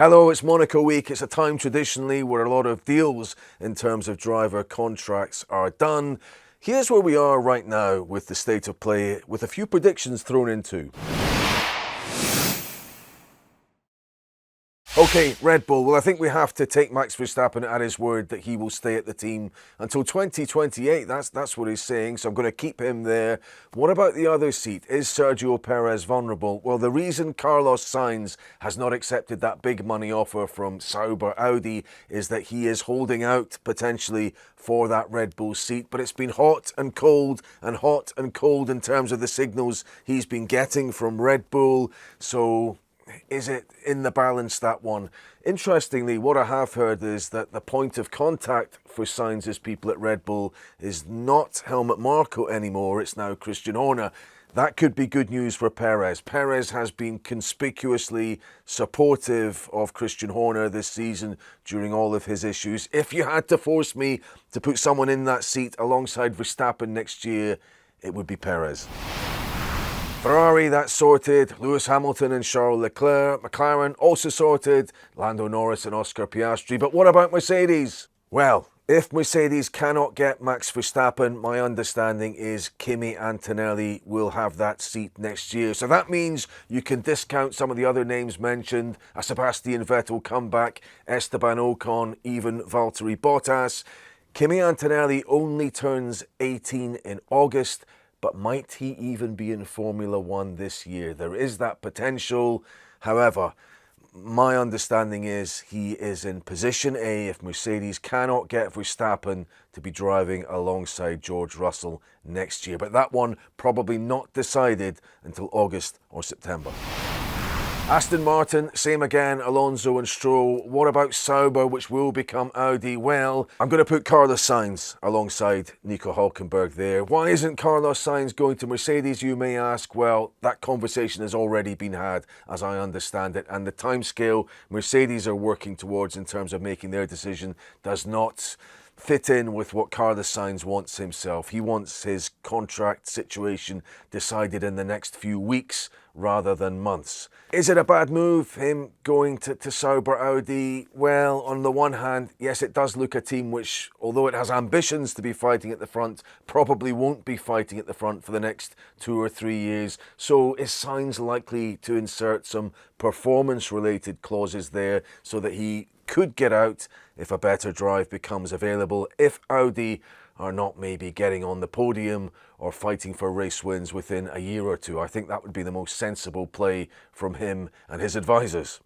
Hello, it's Monaco week. It's a time traditionally where a lot of deals in terms of driver contracts are done. Here's where we are right now with the state of play, with a few predictions thrown in too. Okay, Red Bull. Well, I think we have to take Max Verstappen at his word that he will stay at the team until 2028. That's what he's saying, so I'm going to keep him there. What about the other seat? Is Sergio Perez vulnerable? Well, the reason Carlos Sainz has not accepted that big money offer from Sauber Audi is that he is holding out potentially for that Red Bull seat, but it's been hot and cold in terms of the signals he's been getting from Red Bull, so is it in the balance, that one? Interestingly, what I have heard is that the point of contact for Sainz's people at Red Bull is not Helmut Marko anymore, it's now Christian Horner. That could be good news for Perez. Perez has been conspicuously supportive of Christian Horner this season during all of his issues. If you had to force me to put someone in that seat alongside Verstappen next year, it would be Perez. Ferrari, that's sorted. Lewis Hamilton and Charles Leclerc. McLaren, also sorted. Lando Norris and Oscar Piastri. But what about Mercedes? Well, if Mercedes cannot get Max Verstappen, my understanding is Kimi Antonelli will have that seat next year. So that means you can discount some of the other names mentioned. A Sebastian Vettel comeback, Esteban Ocon, even Valtteri Bottas. Kimi Antonelli only turns 18 in August. But might he even be in Formula One this year? There is that potential. However, my understanding is he is in position A if Mercedes cannot get Verstappen to be driving alongside George Russell next year. But that one probably not decided until August or September. Aston Martin, same again, Alonso and Stroll. What about Sauber, which will become Audi? Well, I'm going to put Carlos Sainz alongside Nico Hülkenberg there. Why isn't Carlos Sainz going to Mercedes, you may ask? Well, that conversation has already been had, as I understand it, and the timescale Mercedes are working towards in terms of making their decision does not fit in with what Carlos Sainz wants himself. He wants his contract situation decided in the next few weeks rather than months. Is it a bad move, him going to Sauber Audi? Well, on the one hand, yes, it does look a team which, although it has ambitions to be fighting at the front, probably won't be fighting at the front for the next 2 or 3 years. So is Sainz likely to insert some performance-related clauses there so that he could get out if a better drive becomes available, if Audi are not maybe getting on the podium or fighting for race wins within a year or two? I think that would be the most sensible play from him and his advisors.